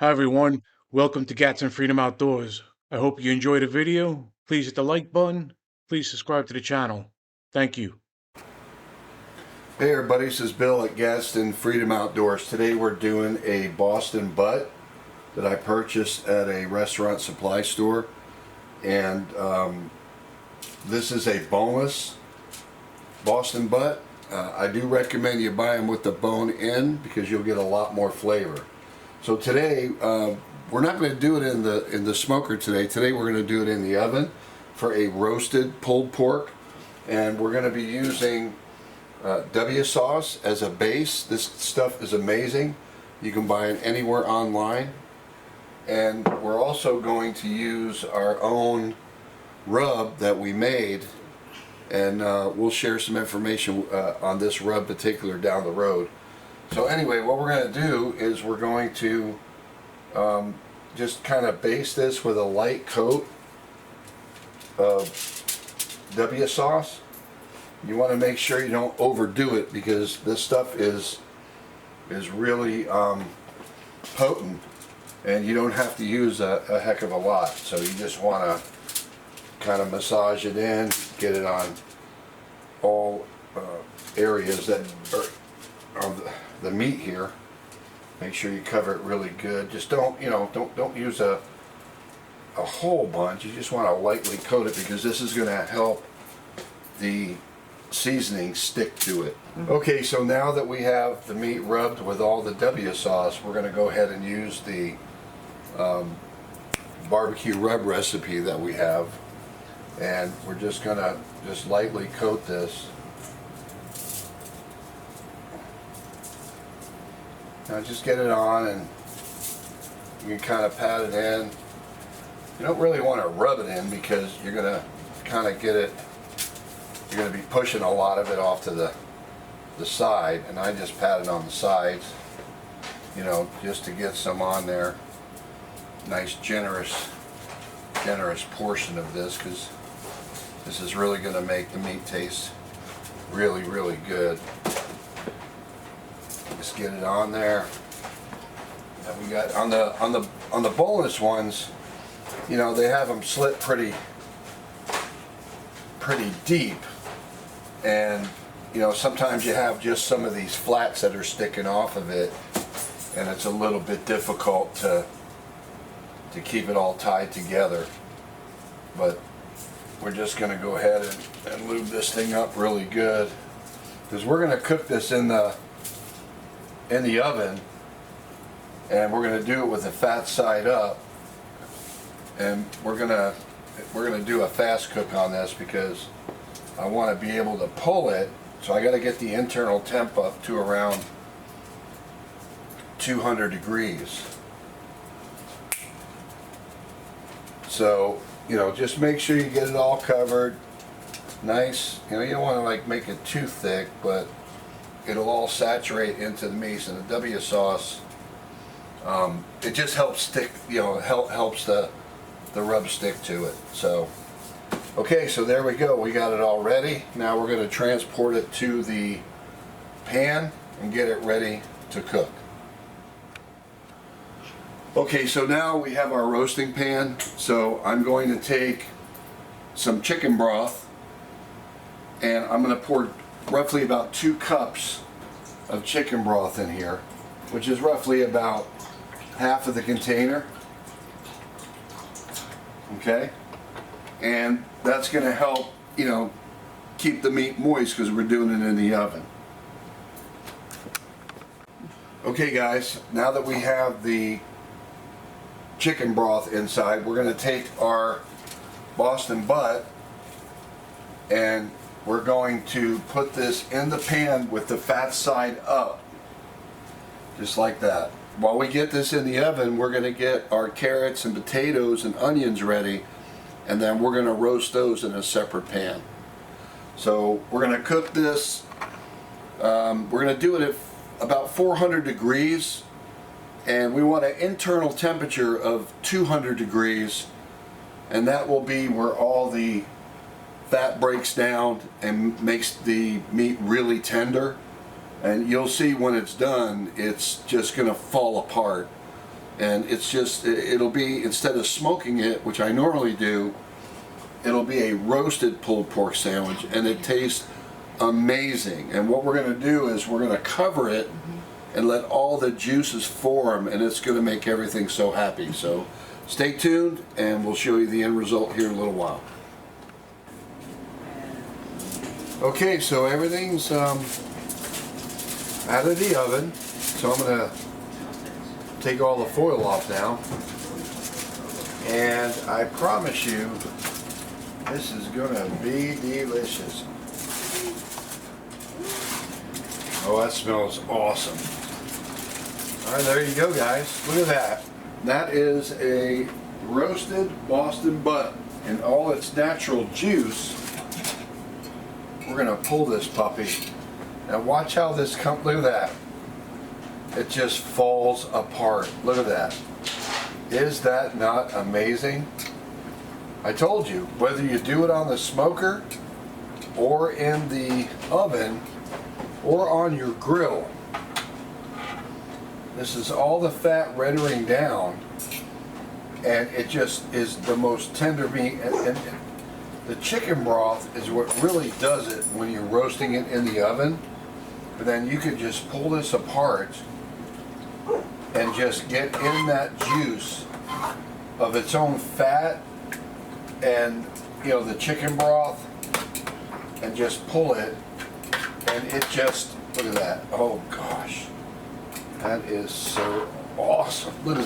Hi everyone, welcome to Gatson Freedom Outdoors. I hope you enjoyed the video. Please hit the like button. Please subscribe to the channel. Thank you. Hey everybody, this is Bill at Gadsden Freedom Outdoors. Today we're doing a Boston butt that I purchased at a restaurant supply store. And this is a boneless Boston butt. I do recommend you buy them with the bone in because you'll get a lot more flavor. So today, we're not going to do it in the smoker today. Today we're going to do it in the oven for a roasted pulled pork. And we're going to be using W sauce as a base. This stuff is amazing. You can buy it anywhere online. And we're also going to use our own rub that we made, and we'll share some information on this rub particular down the road. So anyway, what we're going to do is we're going to just kind of base this with a light coat of W sauce. You want to make sure you don't overdo it because this stuff is really potent, and you don't have to use a heck of a lot. So you just want to kind of massage it in, get it on all areas that are of the meat here. Make sure you cover it really good. Just don't use a whole bunch. You just want to lightly coat it because this is going to help the seasoning stick to it. Okay, so now that we have the meat rubbed with all the W sauce, we're going to go ahead and use the barbecue rub recipe that we have, and we're just going to lightly coat this. Now just get it on, and you can kind of pat it in. You don't really want to rub it in because you're going to kind of get it, you're going to be pushing a lot of it off to the side, and I just pat it on the sides, just to get some on there. Nice generous portion of this, because this is really going to make the meat taste really, really good. Just get it on there. And we got on the boneless ones, they have them slit pretty deep, and sometimes you have just some of these flats that are sticking off of it, and it's a little bit difficult to keep it all tied together. But we're just going to go ahead and lube this thing up really good, because we're going to cook this in the oven, and we're going to do it with the fat side up, and we're going to do a fast cook on this because I want to be able to pull it. So I got to get the internal temp up to around 200 degrees. So just make sure you get it all covered nice. You don't want to make it too thick, but it'll all saturate into the meat, and the W sauce, it just helps stick, helps the rub stick to it. So okay, so there we go, we got it all ready. Now we're going to transport it to the pan and get it ready to cook. Okay, so now we have our roasting pan. So I'm going to take some chicken broth, and I'm going to pour roughly about 2 cups of chicken broth in here, which is roughly about half of the container. Okay, and that's going to help keep the meat moist because we're doing it in the oven. Okay guys, now that we have the chicken broth inside, we're going to take our Boston butt, and we're going to put this in the pan with the fat side up, just like that. While we get this in the oven, we're going to get our carrots and potatoes and onions ready, and then we're going to roast those in a separate pan. So we're going to cook this, we're going to do it at about 400 degrees, and we want an internal temperature of 200 degrees, and that will be where all the fat breaks down and makes the meat really tender. And you'll see when it's done, it's just going to fall apart. And it's just, it'll be, instead of smoking it, which I normally do, it'll be a roasted pulled pork sandwich, and it tastes amazing. And what we're going to do is we're going to cover it and let all the juices form, and it's going to make everything so happy. So stay tuned, and we'll show you the end result here in a little while. Okay, so everything's out of the oven. So I'm going to take all the foil off now. And I promise you, this is going to be delicious. Oh, that smells awesome. All right, there you go, guys. Look at that. That is a roasted Boston butt in all its natural juice. We're going to pull this puppy. Now watch how this comes. Look at that. It just falls apart. Look at that. Is that not amazing? I told you, whether you do it on the smoker or in the oven or on your grill, this is all the fat rendering down, and it just is the most tender meat. And the chicken broth is what really does it when you're roasting it in the oven. But then you could just pull this apart and just get in that juice of its own fat and, you know, the chicken broth, and just pull it, and it just, look at that. Oh gosh, that is so awesome. Look at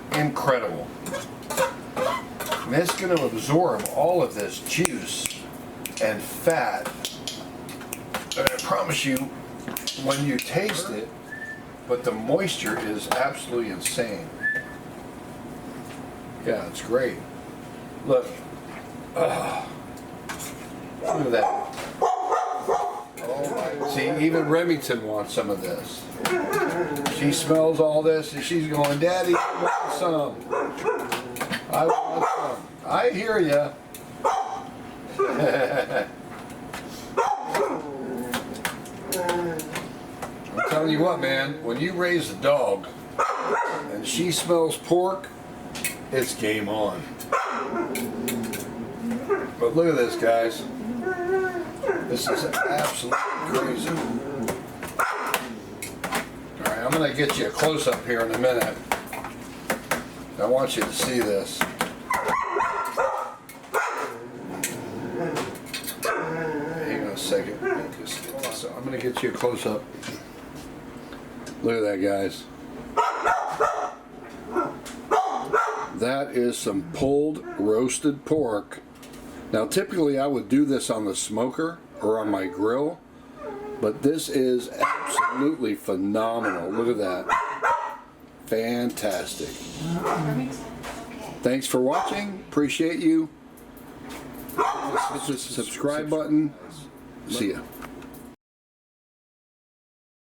that. Incredible. And it's going to absorb all of this juice and fat, and I promise you, when you taste it, but the moisture is absolutely insane. Yeah, it's great. Look. Look at that. Oh, see, even Remington wants some of this. She smells all this and she's going, Daddy, I want some. I want some. I hear ya. I'm telling you what, man, when you raise a dog and she smells pork, it's game on. But look at this, guys. This is absolutely crazy. Alright, I'm going to get you a close-up here in a minute. I want you to see this. Hang on a second. So I'm going to get you a close-up. Look at that, guys. That is some pulled roasted pork. Now typically I would do this on the smoker or on my grill, but this is absolutely phenomenal. Look at that. Fantastic. Thanks for watching. Appreciate you. Hit the subscribe button. See ya.